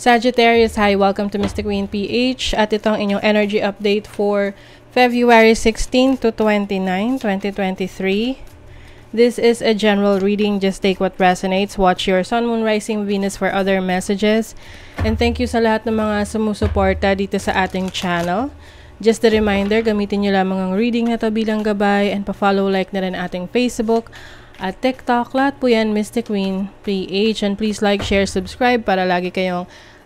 Sagittarius, hi, welcome to Mystic Queen PH at itong inyong energy update for February 16 to 29, 2023. This is a general reading, just take what resonates. Watch your Sun, Moon, Rising, Venus for other messages. And thank you sa lahat ng mga sumusuporta dito sa ating channel. Just a reminder, gamitin nyo lamang ang reading na to bilang gabay and pa-follow, like na rin ating Facebook at TikTok. Lahat po yan, Mystic Queen PH. And please like, share, subscribe para lagi kayong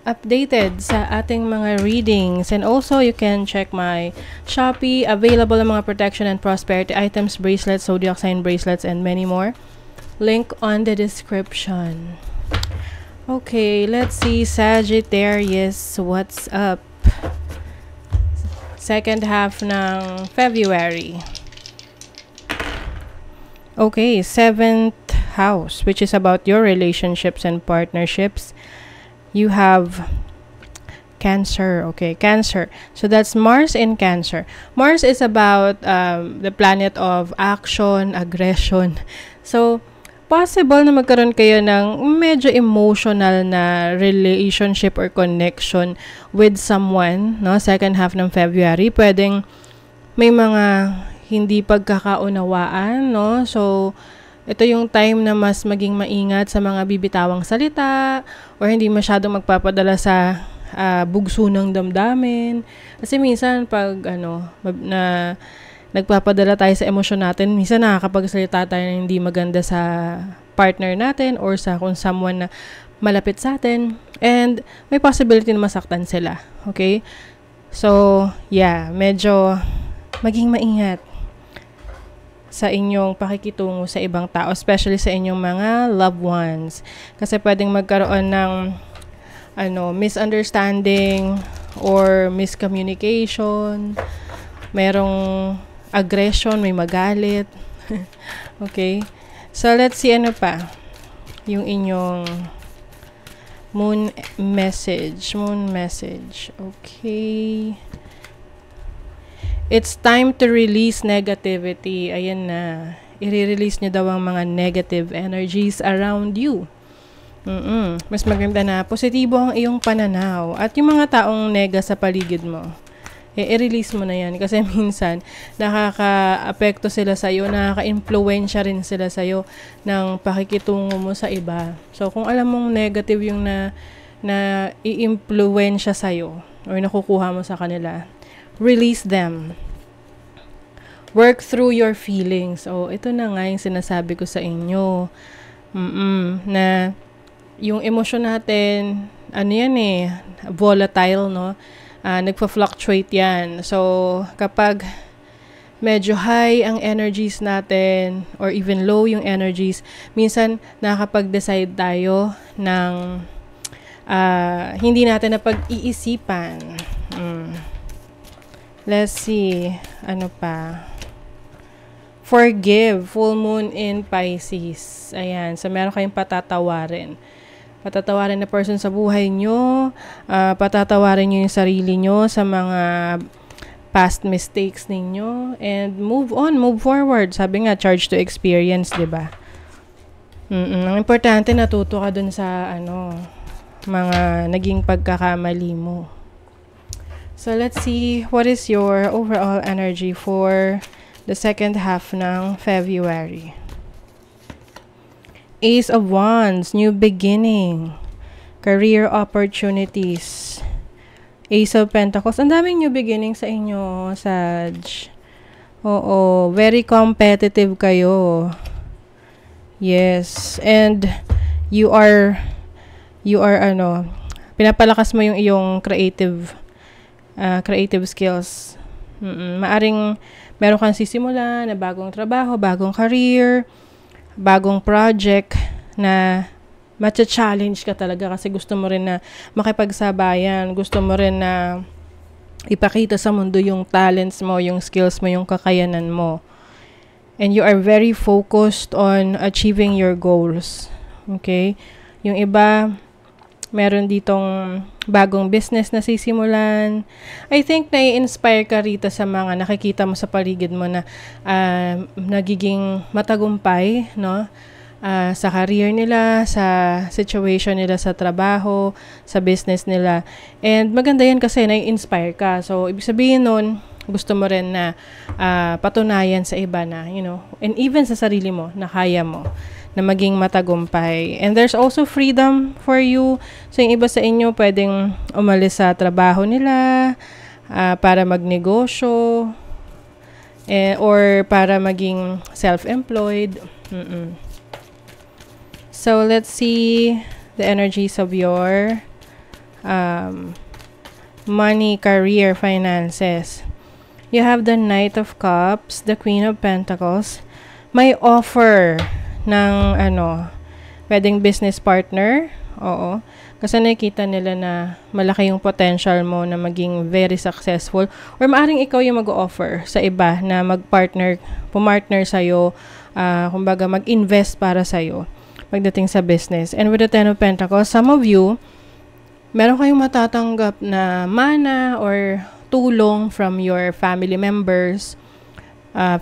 updated sa ating mga readings. And also, you can check my Shopee. Available ang mga protection and prosperity items, bracelets, zodiac sign bracelets, and many more. Link on the description. Okay, let's see, Sagittarius, what's up? Second half ng February. Okay, 7th house, which is about your relationships and partnerships. You have Cancer. Okay, Cancer. So that's Mars in Cancer. Mars is about the planet of action, aggression. So, possible na magkaroon kayo ng medyo emotional na relationship or connection with someone, no? Second half ng February. Pwedeng may mga hindi pagkakaunawaan, no? So, ito yung time na mas maging maingat sa mga bibitawang salita or hindi masyadong magpapadala sa bugso ng damdamin. Kasi minsan pag nagpapadala tayo sa emosyon natin, minsan nakakapagsalita tayo na hindi maganda sa partner natin or sa kung someone na malapit sa atin. And may possibility na masaktan sila. Okay? So, yeah, medyo maging maingat sa inyong pakikitungo sa ibang tao, especially sa inyong mga loved ones. Kasi pwedeng magkaroon ng misunderstanding or miscommunication. Merong aggression, may magalit. Okay? So, let's see ano pa. Yung inyong moon message. Moon message. Okay. It's time to release negativity. Ayan na. I-release nyo daw ang mga negative energies around you. Mas maganda na positibo ang iyong pananaw. At yung mga taong nega sa paligid mo, i-release mo na yan. Kasi minsan, nakaka-apekto sila sa'yo, nakaka-influensya rin sila sa'yo ng pakikitungo mo sa iba. So, kung alam mong negative yung na i-influensya sa'yo or nakukuha mo sa kanila, release them. Work through your feelings. Oh, ito na nga yung sinasabi ko sa inyo. Na yung emosyon natin, volatile, no? Nagpa-fluctuate yan. So, kapag medyo high ang energies natin or even low yung energies, minsan nakakapag-decide tayo ng hindi natin na pag-iisipan. Let's see. Ano pa? Forgive. Full moon in Pisces. Ayan. So, meron kayong patatawarin. Patatawarin na person sa buhay nyo. Patatawarin nyo yung sarili nyo sa mga past mistakes ninyo. And move on. Move forward. Sabi nga, charge to experience, diba? Ang importante, natuto ka dun sa, mga naging pagkakamali mo. So, let's see what is your overall energy for the second half ng February. Ace of Wands, new beginning, career opportunities. Ace of Pentacles, ang daming new beginning sa inyo, Sag. Oo, very competitive kayo. Yes, and you are pinapalakas mo yung iyong creative skills. Maaring meron kang sisimula na bagong trabaho, bagong career, bagong project na matcha-challenge ka talaga kasi gusto mo rin na makipagsabayan, gusto mo rin na ipakita sa mundo yung talents mo, yung skills mo, yung kakayanan mo. And you are very focused on achieving your goals. Okay? Yung iba, meron ditong bagong business na sisimulan. I think nai-inspire ka rito sa mga nakikita mo sa paligid mo na nagiging matagumpay, no? sa career nila, sa situation nila sa trabaho, sa business nila. And maganda yan kasi na-inspire ka. So, ibig sabihin nun, gusto mo rin na patunayan sa iba na, and even sa sarili mo, na kaya mo na maging matagumpay. And there's also freedom for you. So, yung iba sa inyo, pwedeng umalis sa trabaho nila, para magnegosyo, or para maging self-employed. So, let's see the energies of your money, career, finances. You have the Knight of Cups, the Queen of Pentacles. May offer ng pwedeng business partner. Oo. Kasi nakikita nila na malaki yung potential mo na maging very successful. Or maaring ikaw yung mag-offer sa iba na pumartner sa'yo, kumbaga mag-invest para sa'yo pagdating sa business. And with the Ten of Pentacles, some of you, meron kayong matatanggap na mana or tulong from your family members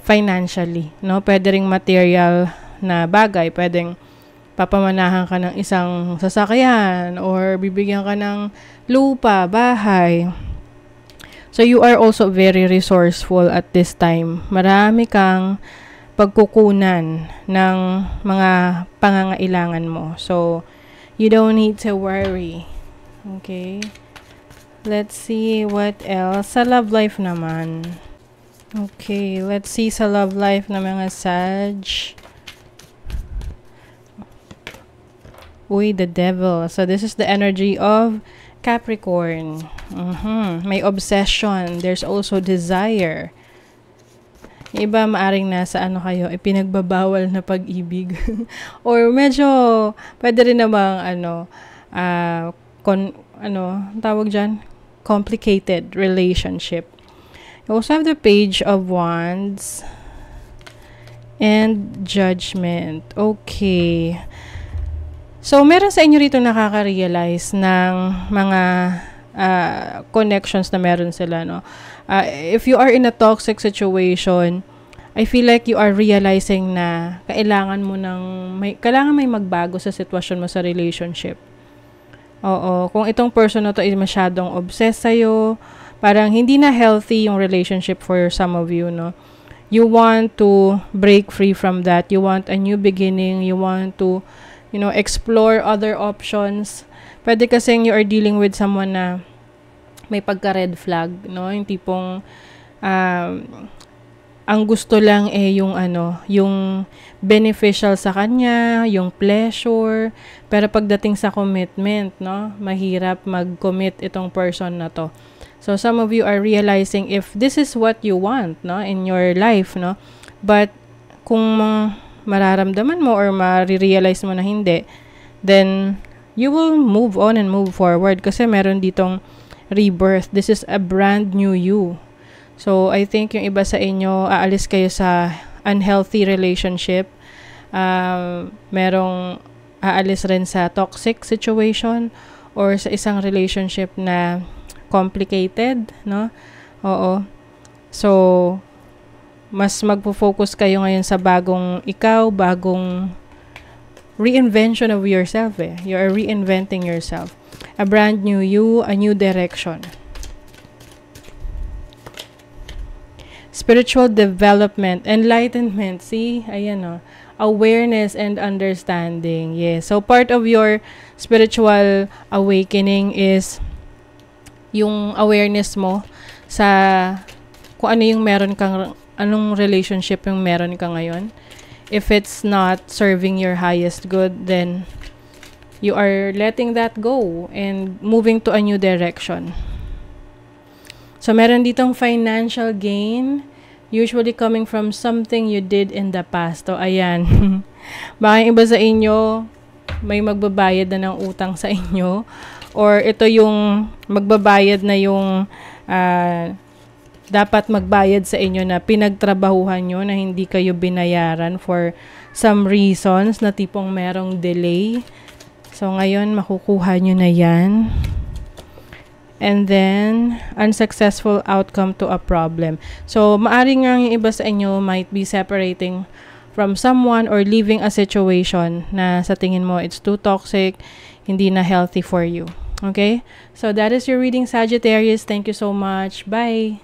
financially. No? Pwede ring material na bagay. Pwedeng papamanahan ka ng isang sasakyan or bibigyan ka ng lupa, bahay. So, you are also very resourceful at this time. Marami kang pagkukunan ng mga pangangailangan mo. So, you don't need to worry. Okay? Let's see what else. Sa love life naman. Okay, let's see sa love life ng mga Sag. Uy, the Devil. So, this is the energy of Capricorn. May obsession. There's also desire. Iba maaring nasa kayo, ipinagbabawal na pag-ibig. Or medyo, pwede rin namang, tawag dyan? Complicated relationship. You also have the Page of Wands and Judgment. Okay. So, meron sa inyo rito nakaka-realize ng mga connections na meron sila, no? If you are in a toxic situation, I feel like you are realizing na kailangan may magbago sa sitwasyon mo sa relationship. Oo, kung itong person na to ay masyadong obsessed sa'yo, parang hindi na healthy yung relationship for some of you, no? You want to break free from that. You want a new beginning. You want to, explore other options. Pwede kasing you are dealing with someone na may pagka-red flag, no? Yung tipong, ang gusto lang yung beneficial sa kanya, yung pleasure, pero pagdating sa commitment, no? Mahirap mag-commit itong person na to. So, some of you are realizing if this is what you want, no? In your life, no? But, kung mararamdaman mo or marirealize mo na hindi, then, you will move on and move forward kasi meron ditong rebirth. This is a brand new you. So, I think yung iba sa inyo, aalis kayo sa unhealthy relationship. Merong aalis rin sa toxic situation or sa isang relationship na complicated, no? Oo. So, mas magpo-focus kayo ngayon sa bagong reinvention of yourself, eh. You are reinventing yourself. A brand new you, a new direction. Spiritual development, enlightenment. See? Ayan, awareness and understanding. Yes. So, part of your spiritual awakening is yung awareness mo sa kung ano yung anong relationship yung meron ka ngayon. If it's not serving your highest good, then you are letting that go and moving to a new direction. So, meron ditong financial gain, usually coming from something you did in the past. So, ayan. Baka yung iba sa inyo, may magbabayad na ng utang sa inyo. Or ito yung magbabayad na yung dapat magbayad sa inyo na pinagtrabahuhan nyo na hindi kayo binayaran for some reasons na tipong merong delay. So, ngayon, makukuha nyo na yan. And then, unsuccessful outcome to a problem. So, maaring nga yung iba sa inyo might be separating from someone or leaving a situation na sa tingin mo it's too toxic, hindi na healthy for you. Okay? So that is your reading, Sagittarius. Thank you so much. Bye!